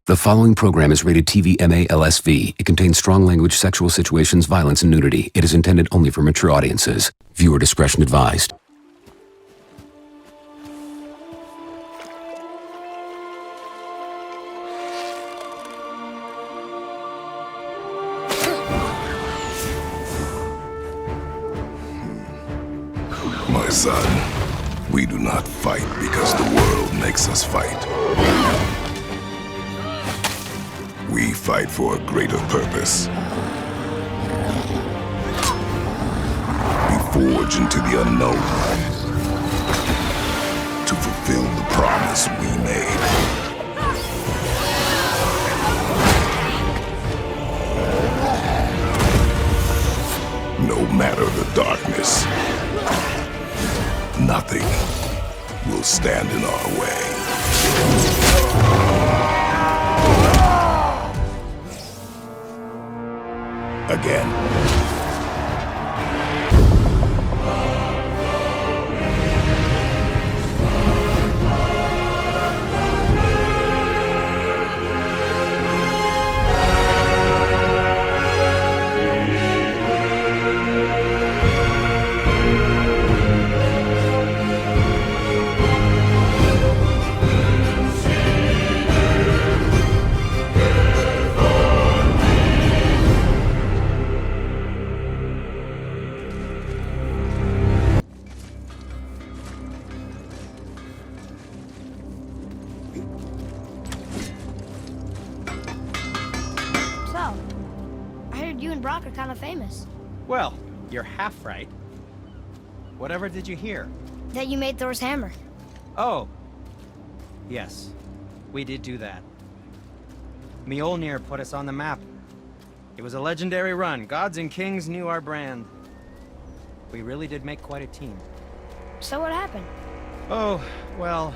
The following program is rated TV MA-LSV. It contains strong language, sexual situations, violence, and nudity. It is intended only for mature audiences. Viewer discretion advised. My son, we do not fight because the world makes us fight. We fight for a greater purpose. We forge into the unknown to fulfill the promise we made. No matter the darkness, nothing will stand in our way. Again. Brock are kind of famous. Well, you're half right. Whatever did you hear? That you made Thor's hammer. Oh. Yes. We did do that. Mjolnir put us on the map. It was a legendary run. Gods and kings knew our brand. We really did make quite a team. So what happened? Oh, well,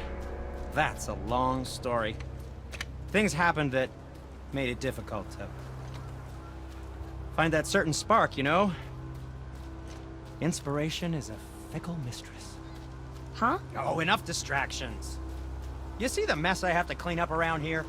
that's a long story. Things happened that made it difficult to find that certain spark, you know? Inspiration is a fickle mistress. Huh? Oh, enough distractions. You see the mess I have to clean up around here?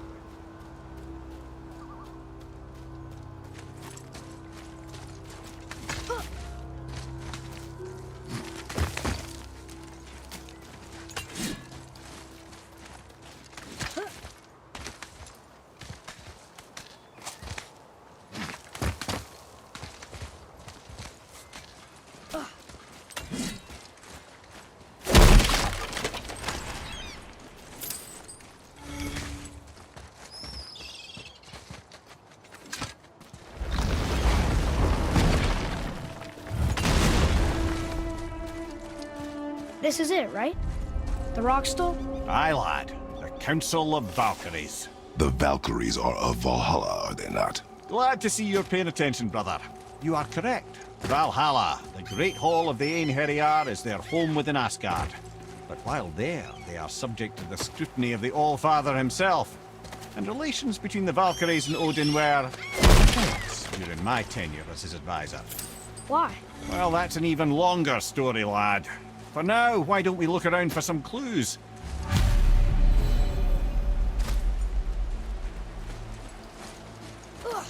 This is it, right? The rock stool? Aye, lad. The Council of Valkeries. The Valkyries are of Valhalla, are they not? Glad to see you're paying attention, brother. You are correct. Valhalla, the great hall of the Einherjar, is their home within Asgard. But while there, they are subject to the scrutiny of the All-Father himself. And relations between the Valkyries and Odin were tense during my tenure as his advisor. Why? Well, that's an even longer story, lad. For now, why don't we look around for some clues? Ugh.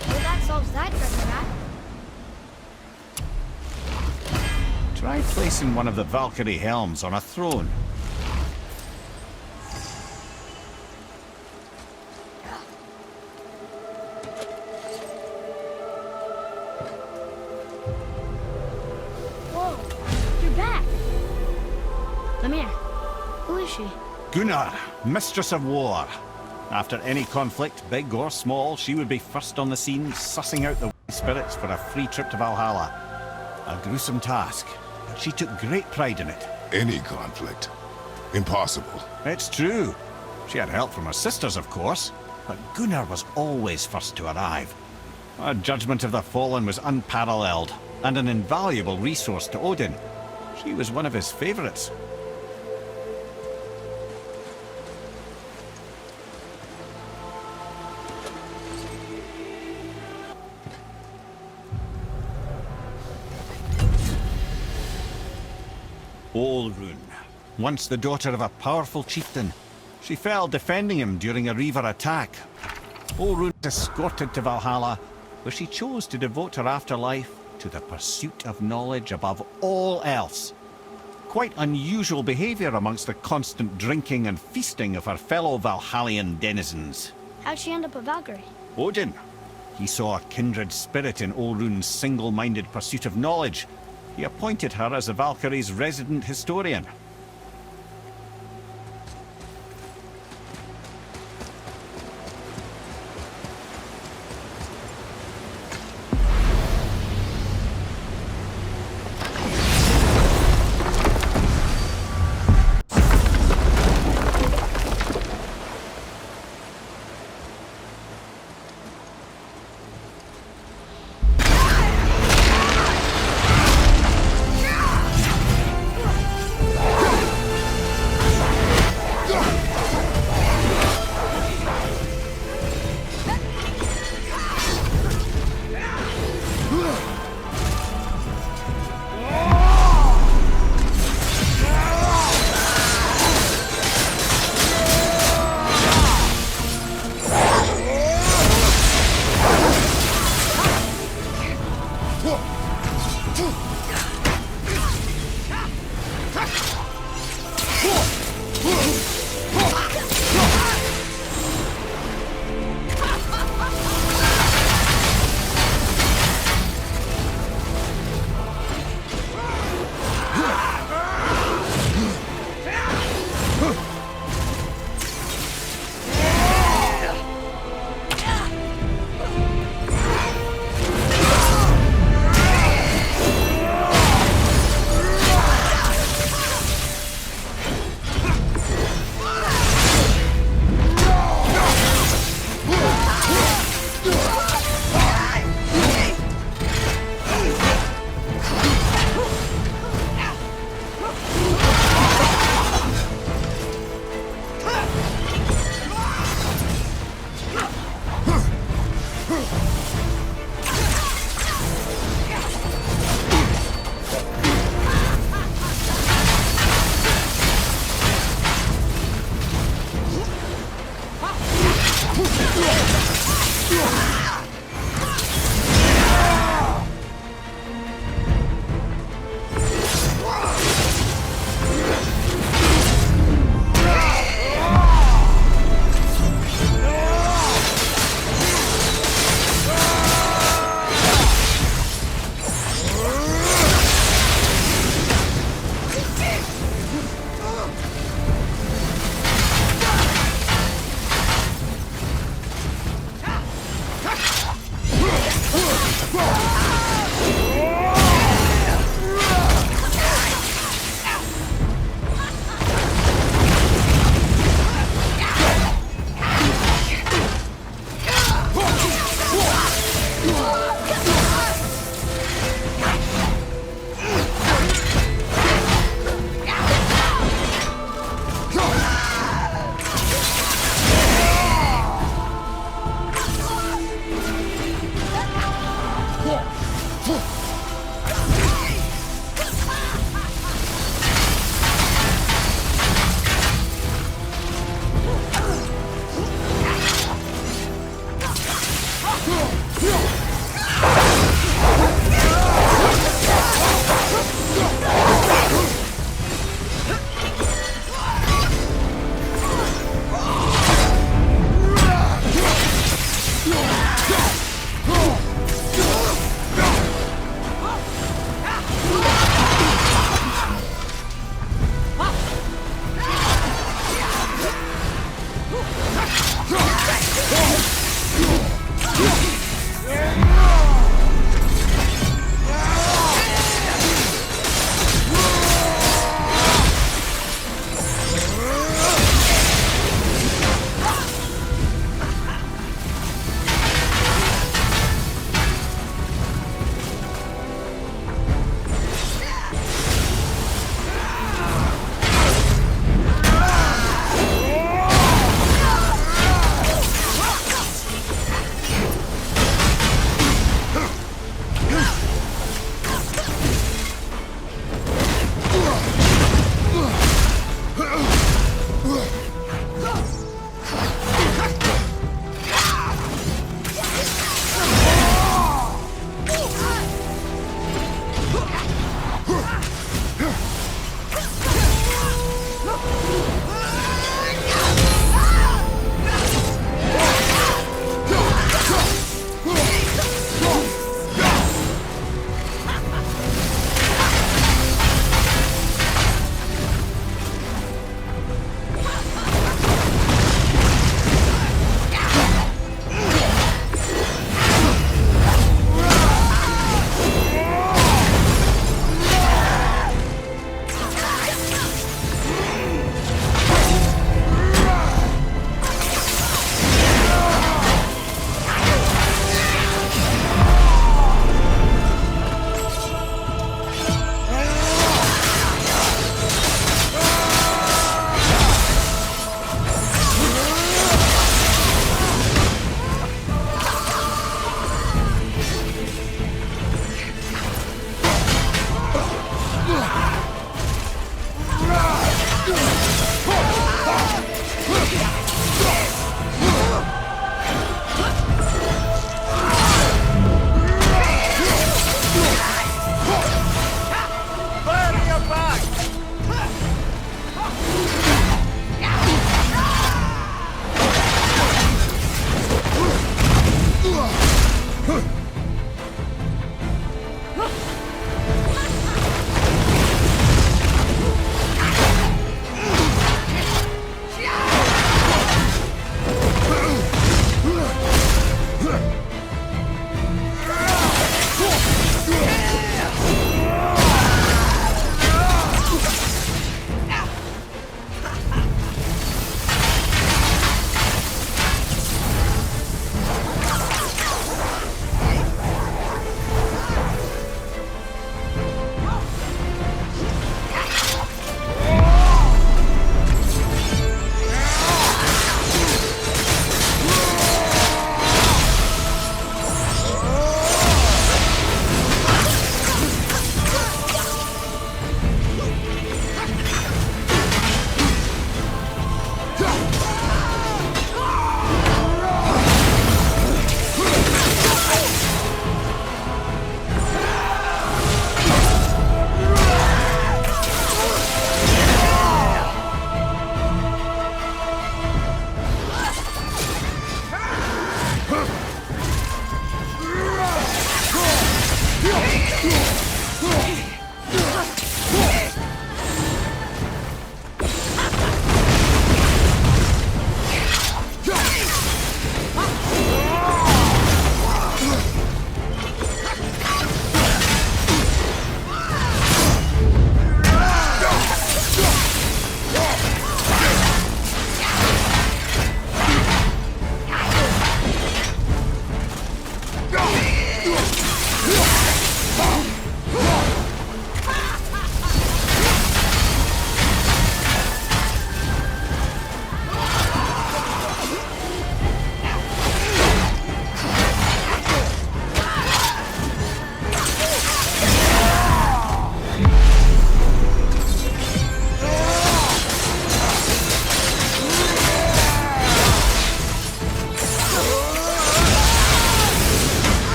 Well, that solves that treasure map. Try placing one of the Valkyrie helms on a throne. Gunnar, Mistress of War. After any conflict, big or small, she would be first on the scene, sussing out the spirits for a free trip to Valhalla. A gruesome task, but she took great pride in it. Any conflict. Impossible. It's true. She had help from her sisters, of course, but Gunnar was always first to arrive. Her judgment of the fallen was unparalleled, and an invaluable resource to Odin. She was one of his favorites. Olrun, once the daughter of a powerful chieftain. She fell defending him during a Reaver attack. Olrun was escorted to Valhalla, where she chose to devote her afterlife to the pursuit of knowledge above all else. Quite unusual behaviour amongst the constant drinking and feasting of her fellow Valhallian denizens. How'd she end up a Valkyrie? Odin. He saw a kindred spirit in Olrun's single-minded pursuit of knowledge. He appointed her as the Valkyrie's resident historian.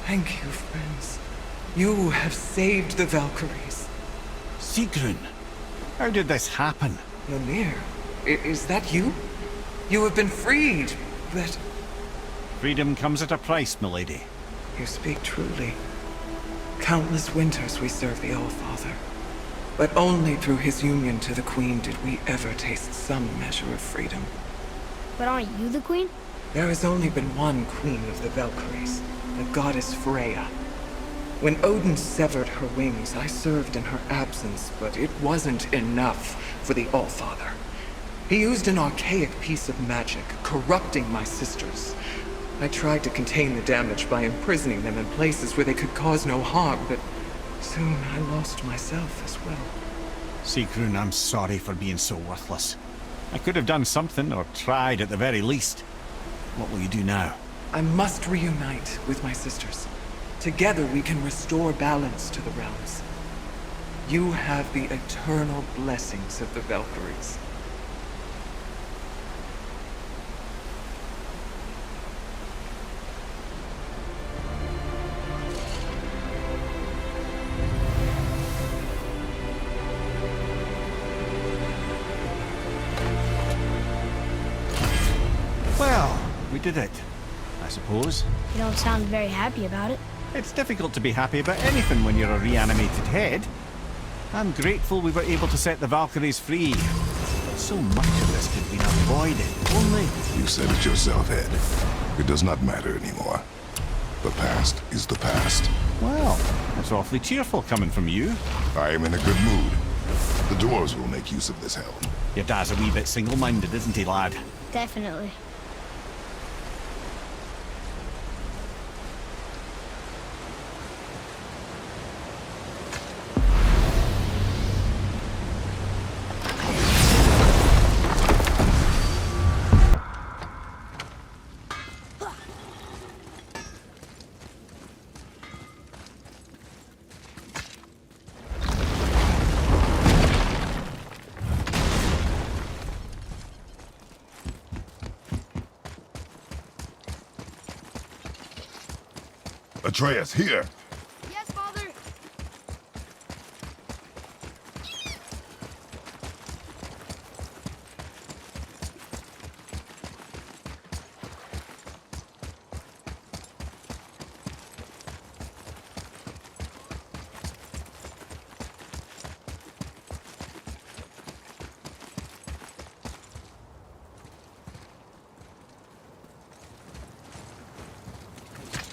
Thank you, friends. You have saved the Valkyries. Sigrun, how did this happen? Mimir, is that you? You have been freed, but... Freedom comes at a price, milady. You speak truly. Countless winters we served the All-Father. But only through his union to the Queen did we ever taste some measure of freedom. But aren't you the queen? There has only been one Queen of the Valkyries, the goddess Freya. When Odin severed her wings, I served in her absence, but it wasn't enough for the All-Father. He used an archaic piece of magic, corrupting my sisters. I tried to contain the damage by imprisoning them in places where they could cause no harm, but soon I lost myself as well. Sigrun, I'm sorry for being so worthless. I could have done something, or tried at the very least. What will you do now? I must reunite with my sisters. Together we can restore balance to the realms. You have the eternal blessings of the Valkyries. Well, we did it, I suppose. You don't sound very happy about it. It's difficult to be happy about anything when you're a reanimated head. I'm grateful we were able to set the Valkyries free. But so much of this could have been avoided, only... You said it yourself, Ed. It does not matter anymore. The past is the past. Well, that's awfully cheerful coming from you. I am in a good mood. The dwarves will make use of this helm. Your dad's a wee bit single-minded, isn't he, lad? Definitely. Atreus, here! Yes, Father.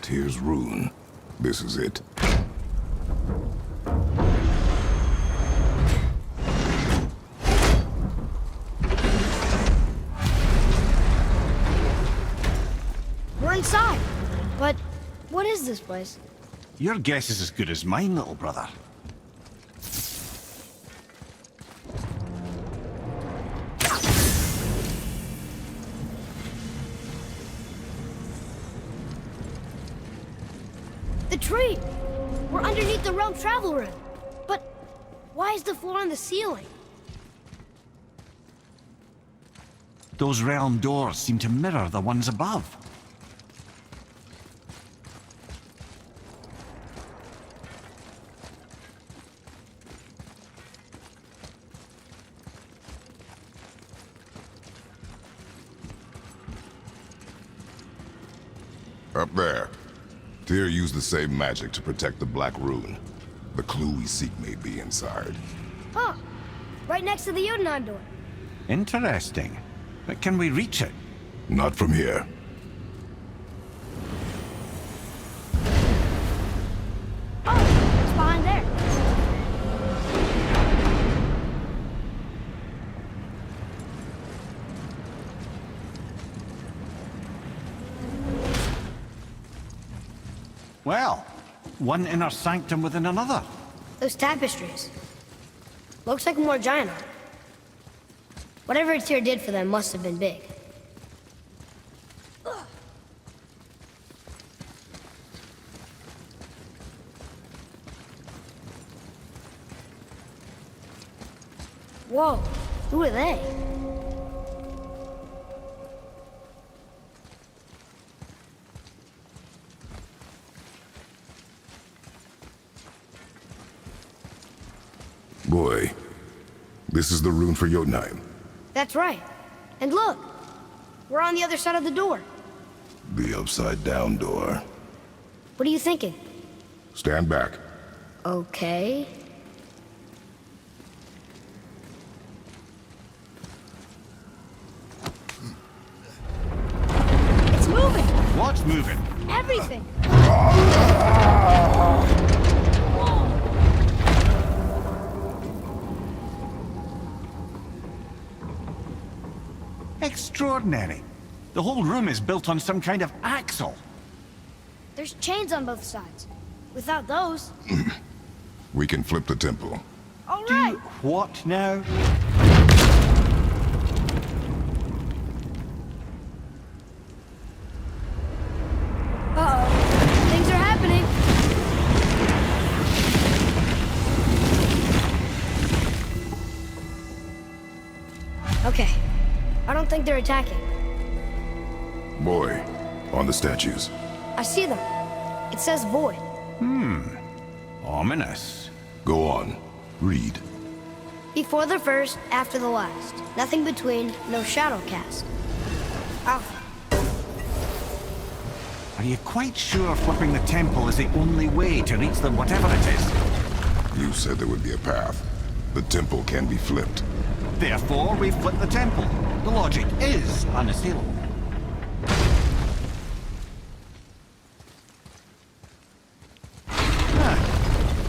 Tyr's rune. This is it. We're inside. But what is this place? Your guess is as good as mine, little brother. The tree! We're underneath the realm travel room. But why is the floor on the ceiling? Those realm doors seem to mirror the ones above. Up there. Tyr used the same magic to protect the Black Rune. The clue we seek may be inside. Huh. Right next to the Jotunheim door. Interesting. But can we reach it? Not from here. Oh, it's behind there. Well, one inner sanctum within another. Those tapestries. Looks like more giant art. Whatever Tyr did for them must have been big. Whoa, who are they? Boy, this is the rune for Jotunheim. That's right. And look, we're on the other side of the door. The upside-down door. What are you thinking? Stand back. Okay. It's moving! What's moving? Everything! Extraordinary. The whole room is built on some kind of axle. There's chains on both sides. Without those... We can flip the temple. All right! What now? Uh-oh. Things are happening. Okay. I don't think they're attacking. Boy, on the statues. I see them. It says void. Ominous. Go on. Read. Before the first, after the last. Nothing between, no shadow cast. Alpha. Are you quite sure flipping the temple is the only way to reach them, whatever it is? You said there would be a path. The temple can be flipped. Therefore, we flip the temple. The logic is unassailable.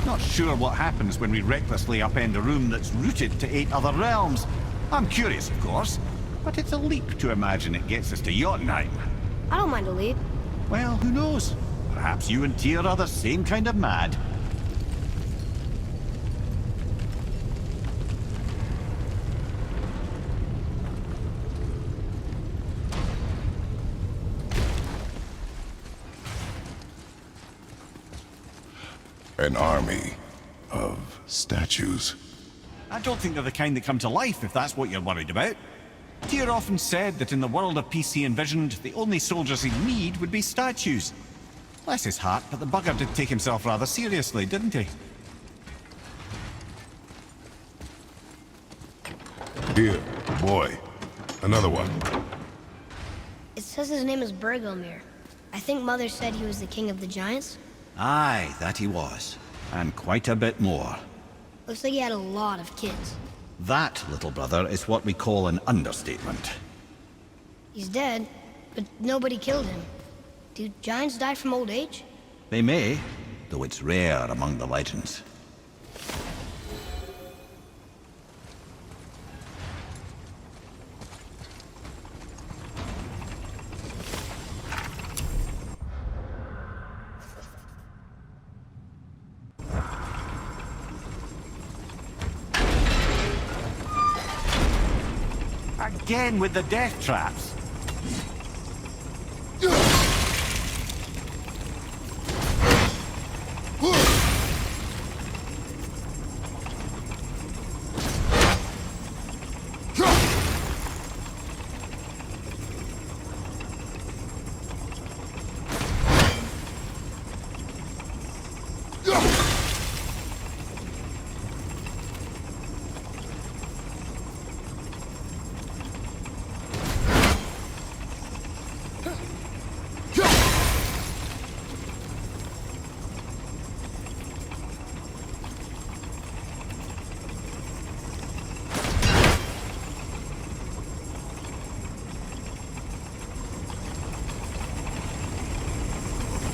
Not sure what happens when we recklessly upend a room that's rooted to 8 other realms. I'm curious, of course, but it's a leap to imagine it gets us to Jotunheim. I don't mind a leap. Well, who knows? Perhaps you and Tyr are the same kind of mad. An army of statues. I don't think they're the kind that come to life, if that's what you're worried about. Tyr often said that in the world of peace he envisioned, the only soldiers he'd need would be statues. Bless his heart, but the bugger did take himself rather seriously, didn't he? Here, boy. Another one. It says his name is Bergelmir. I think Mother said he was the king of the giants. Aye, that he was. And quite a bit more. Looks like he had a lot of kids. That, little brother, is what we call an understatement. He's dead, but nobody killed him. Do giants die from old age? They may, though it's rare among the legends. Again with the death traps.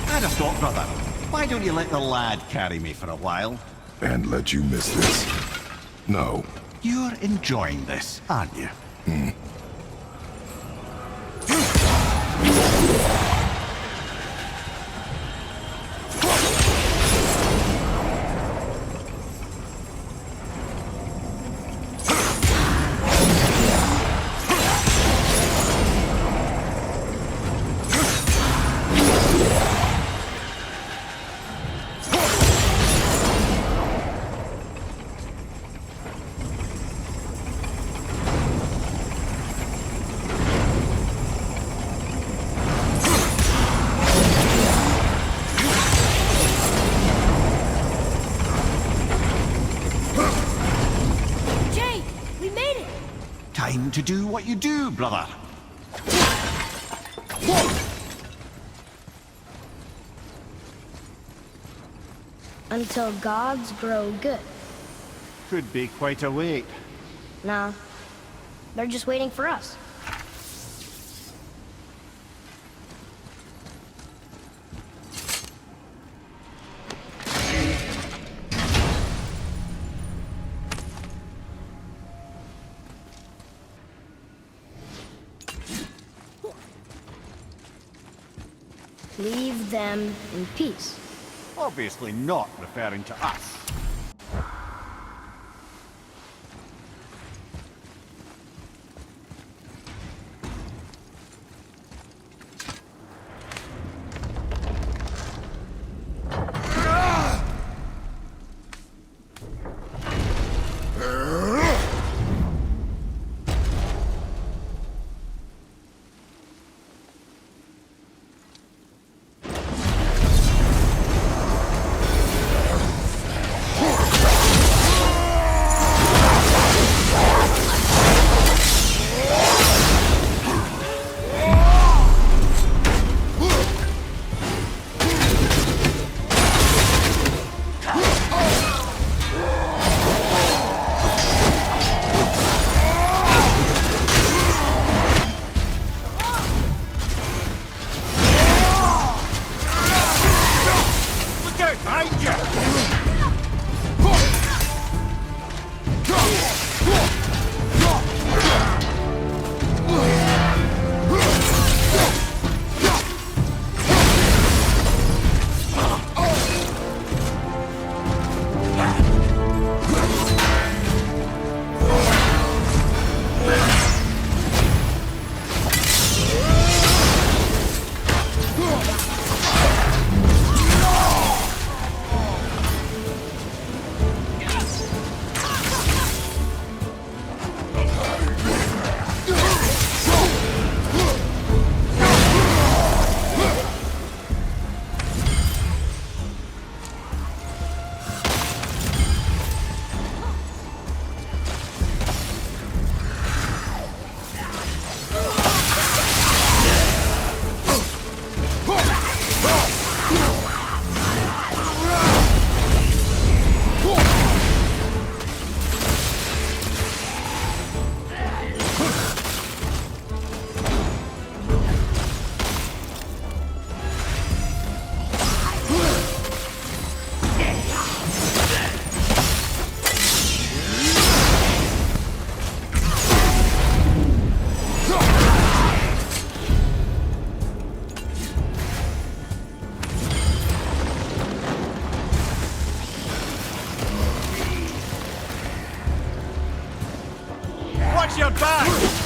I'd have thought, brother. Why don't you let the lad carry me for a while? And let you miss this. No. You're enjoying this, aren't you? time to do what you do, brother. Until gods grow good. Could be quite a wait. Nah, they're just waiting for us. Leave them in peace. Obviously not referring to us. Watch your back!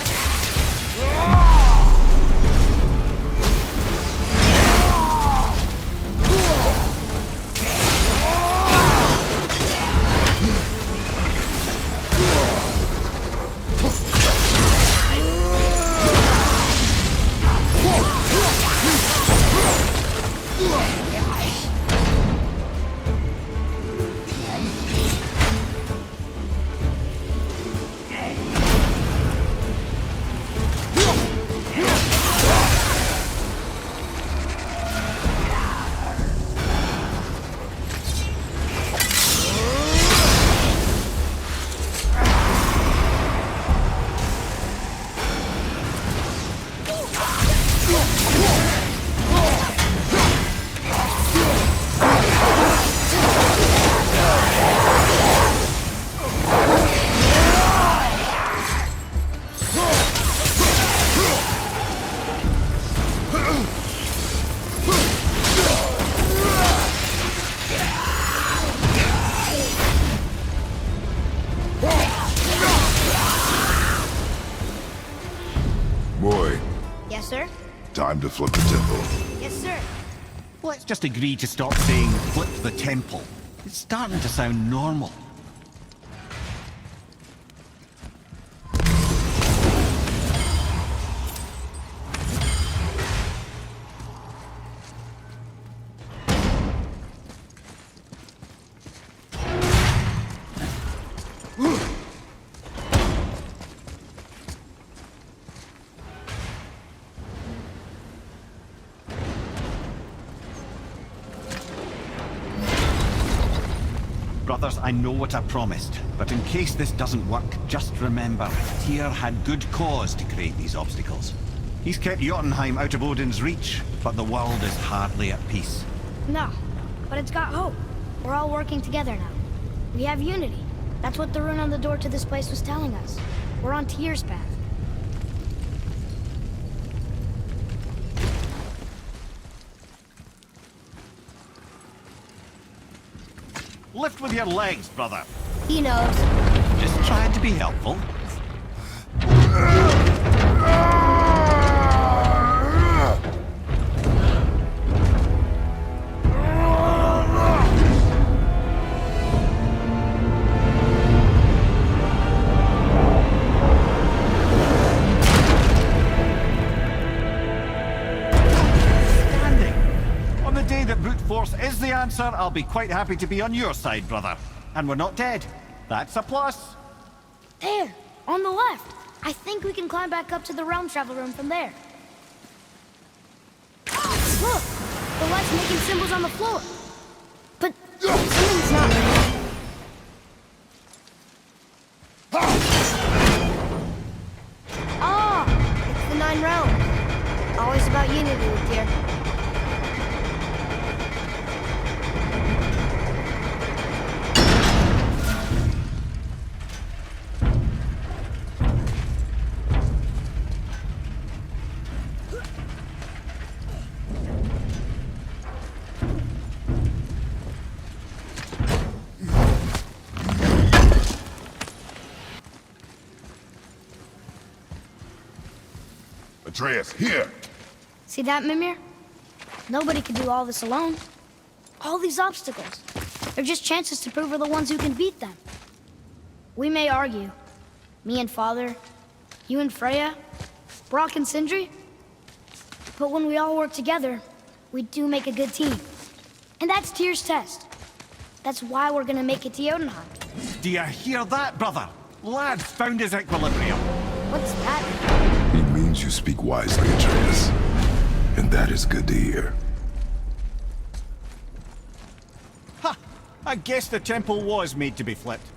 Boy, Yes, sir? time to flip the temple. Yes, sir. Let's just agree to stop saying flip the temple. It's starting to sound normal. brothers, I know what I promised. But in case this doesn't work, just remember, Tyr had good cause to create these obstacles. He's kept Jotunheim out of Odin's reach, but the world is hardly at peace. No, but it's got hope. We're all working together now. We have unity. That's what the rune on the door to this place was telling us. We're on Tyr's path. Lift with your legs, brother. He knows. Just trying to be helpful. Is the answer, I'll be quite happy to be on your side, brother. And we're not dead. That's a plus. There, on the left. I think we can climb back up to the realm travel room from there. Look, the light's making symbols on the floor. But something's not right. Ah, it's the 9 realms. Always about unity with Tyr. Atreus, here! See that, Mimir? Nobody can do all this alone. All these obstacles. They're just chances to prove we're the ones who can beat them. We may argue. Me and Father, you and Freya, Brock and Sindri. But when we all work together, we do make a good team. And that's Tyr's test. That's why we're gonna make it to Jotunheim. Do you hear that, brother? Lad's found his equilibrium. What's that? He means you speak wisely, Atreus. And that is good to hear. Ha! I guess the temple was made to be flipped.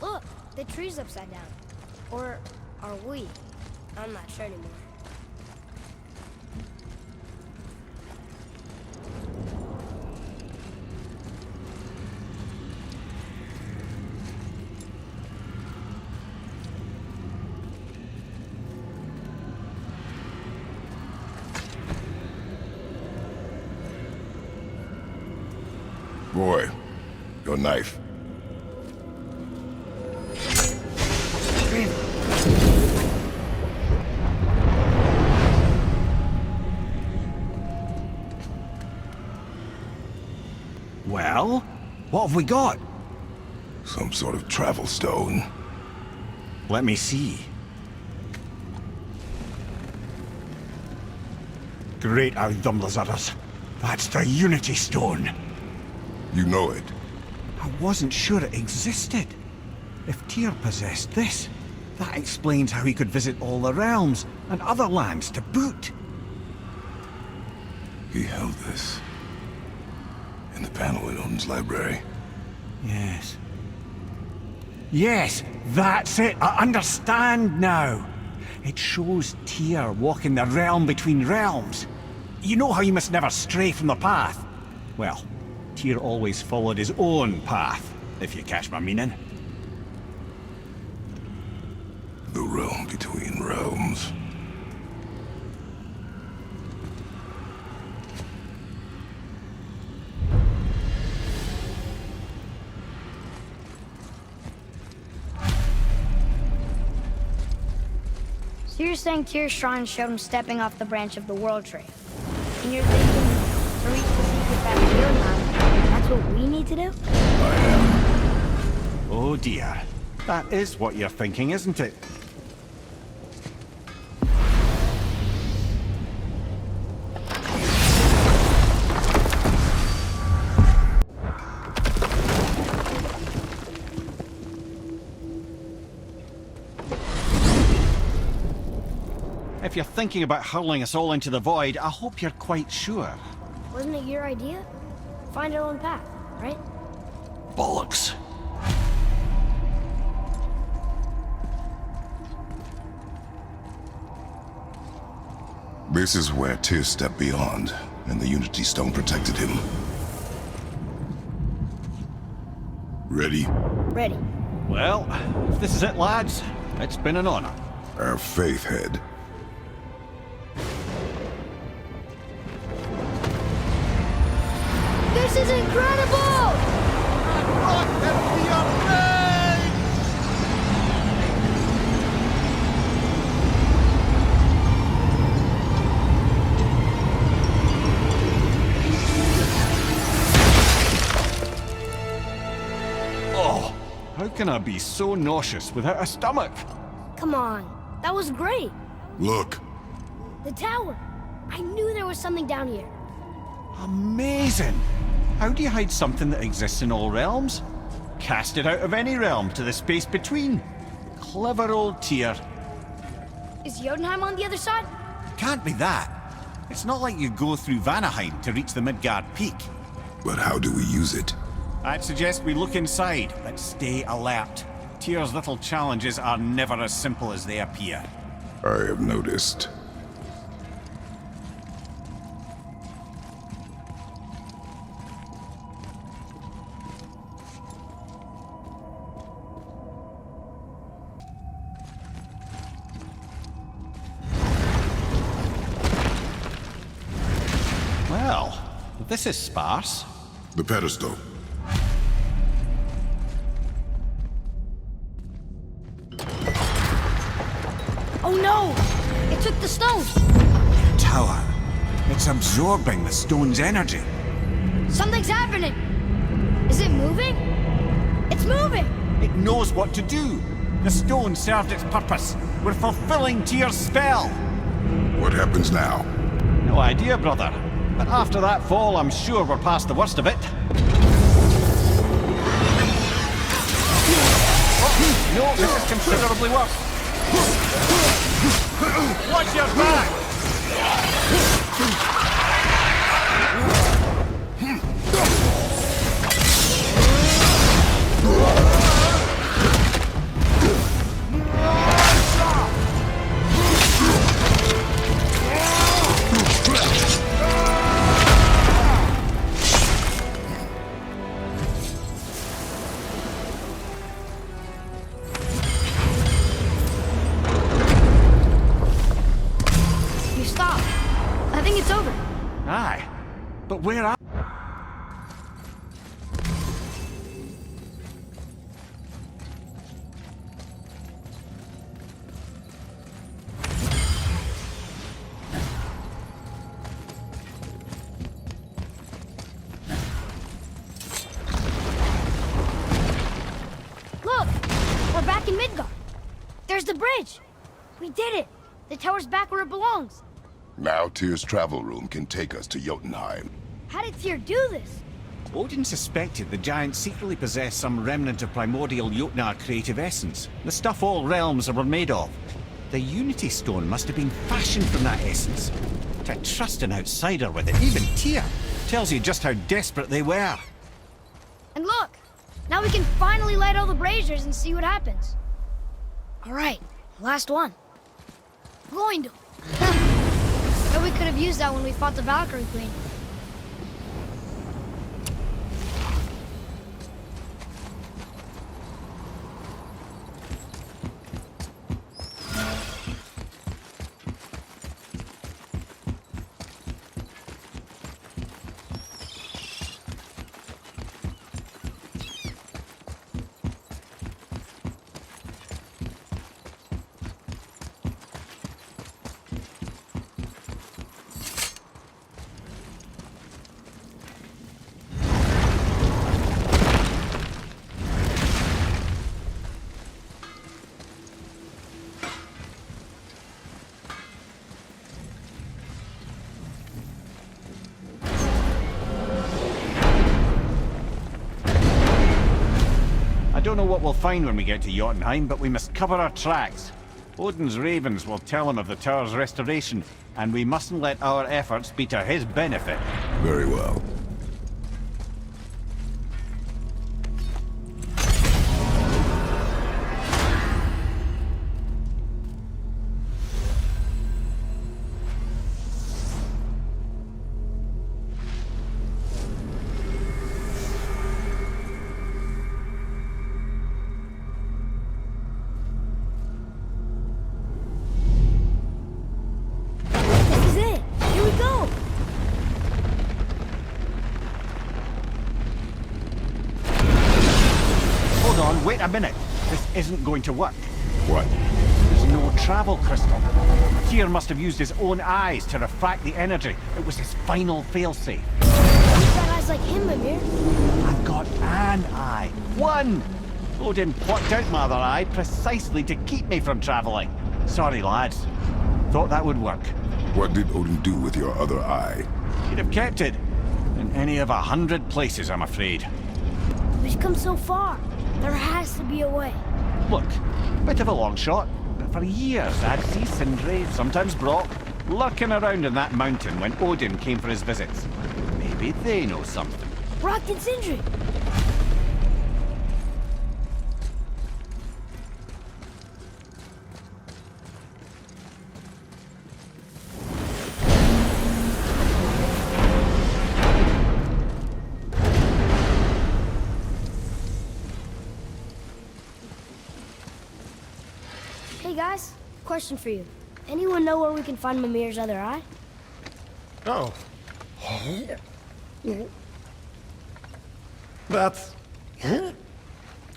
Look, the tree's upside down. Or are we? I'm not sure anymore. Boy, your knife. Well, what have we got? Some sort of travel stone. Let me see. Great Audumlazaras. That's the Unity Stone. You know it. I wasn't sure it existed. If Tyr possessed this, that explains how he could visit all the realms and other lands to boot. He held this in the panel in Odin's library. Yes. Yes, that's it. I understand now. It shows Tyr walking the realm between realms. You know how you must never stray from the path? Well, Tyr always followed his own path, if you catch my meaning. The realm between realms. So you're saying Tyr's shrine showed him stepping off the branch of the World Tree. And you're thinking, to reach the secret path to Jotunheim, that's what we need to do? I am. Oh dear. That is what you're thinking, isn't it? If you're thinking about hurling us all into the void, I hope you're quite sure. Wasn't it your idea? Find our own path, right? Bollocks. This is where Tyr stepped beyond, and the Unity Stone protected him. Ready? Ready. Well, if this is it, lads, it's been an honor. Our faith head. This is incredible! Oh, how can I be so nauseous without a stomach? Come on, that was great. Look. The tower. I knew there was something down here. Amazing! How do you hide something that exists in all realms? Cast it out of any realm to the space between. Clever old Tyr. Is Jotunheim on the other side? Can't be that. It's not like you go through Vanaheim to reach the Midgard Peak. But how do we use it? I'd suggest we look inside, but stay alert. Tyr's little challenges are never as simple as they appear. I have noticed. Well, this is sparse. The pedestal. Oh no! It took the stone! Tower. It's absorbing the stone's energy. Something's happening! Is it moving? It's moving! It knows what to do. The stone served its purpose. We're fulfilling Tyr's spell. What happens now? No idea, brother. But after that fall, I'm sure we're past the worst of it. Oh, no, this is considerably worse. Watch your back! You stopped. I think it's over. Aye. But where are... Look! We're back in Midgard. There's the bridge. We did it. The tower's back where it belongs. Now Tyr's travel room can take us to Jotunheim. How did Tyr do this? Odin suspected the giants secretly possessed some remnant of primordial Jotnar creative essence, the stuff all realms were made of. The Unity Stone must have been fashioned from that essence. To trust an outsider with it, even Tyr, tells you just how desperate they were. And look! Now we can finally light all the braziers and see what happens. Alright, last one. Gloindel. Bet we could have used that when we fought the Valkyrie Queen. I don't know what we'll find when we get to Jotunheim, but we must cover our tracks. Odin's ravens will tell him of the tower's restoration, and we mustn't let our efforts be to his benefit. Very well. a minute. This isn't going to work. What? There's no travel crystal. Tyr must have used his own eyes to refract the energy. It was his final failsafe. You've got eyes like him, Mimir. I've got an eye. One! Odin plucked out my other eye precisely to keep me from travelling. Sorry, lads. Thought that would work. What did Odin do with your other eye? He'd have kept it. In any of 100 places, I'm afraid. We've come so far. There has to be a way. Look, bit of a long shot, but for years I'd see Sindri, sometimes Brock, lurking around in that mountain when Odin came for his visits. Maybe they know something. Brock and Sindri. Hey guys, question for you. Anyone know where we can find Mimir's other eye? Oh. That's...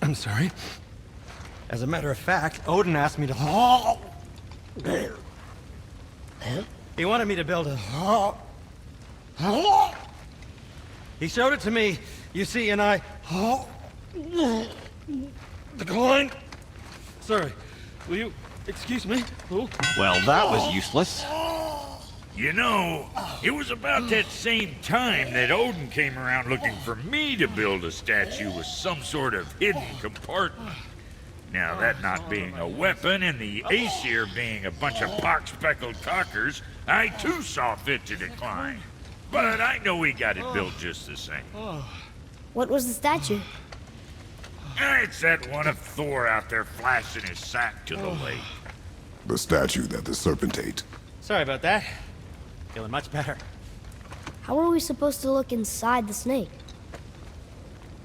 I'm sorry. As a matter of fact, Odin asked me to... He wanted me to build a... He showed it to me, you see, and I... Declined. Sorry. Will you excuse me? Oh. Well, that was useless. You know, it was about that same time that Odin came around looking for me to build a statue with some sort of hidden compartment. Now, that not being a weapon and the Aesir being a bunch of pock-speckled cockers, I too saw fit to decline. But I know he got it built just the same. What was the statue? It's that one of Thor out there flashing his sack to the lake. The statue that the serpent ate. Sorry about that. Feeling much better. How are we supposed to look inside the snake?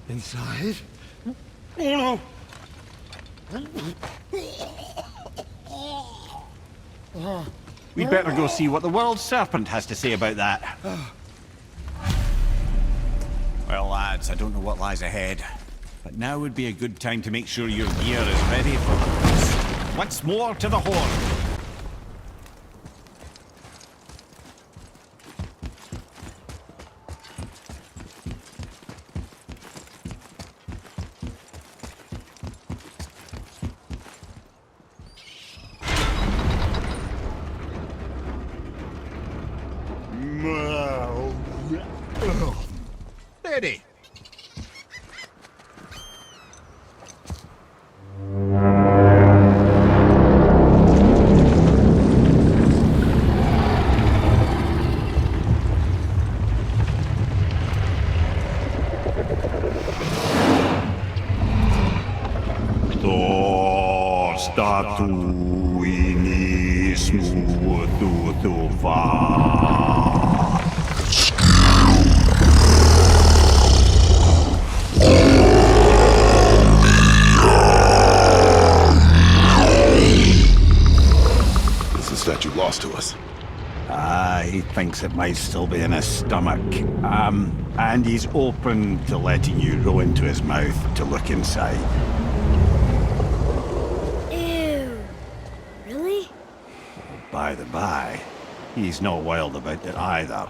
Inside? Oh no! We'd better go see what the world serpent has to say about that. Well, lads, I don't know what lies ahead, but now would be a good time to make sure your gear is ready for this. Once more to the horn. Ready. Statuinis mututuva. Is the statue lost to us? He thinks it might still be in his stomach. And he's open to letting you row into his mouth to look inside. Ew. Really? By the by, he's not wild about it either.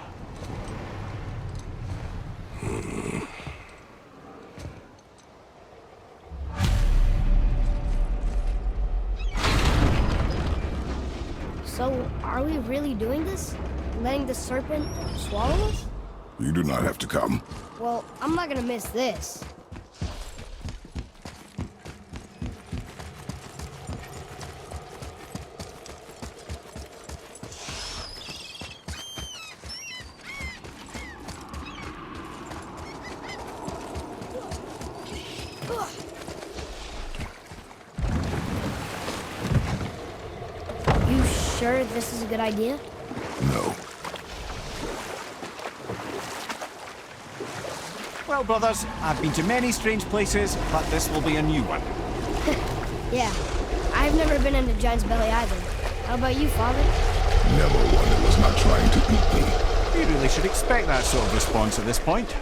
So, are we really doing this? Letting the serpent swallow us? You do not have to come. Well, I'm not gonna miss this. You sure this is a good idea? No. Well, brothers, I've been to many strange places, but this will be a new one. Yeah. I've never been in a giant's belly either. How about you, Father? Never one that was not trying to eat me. You really should expect that sort of response at this point.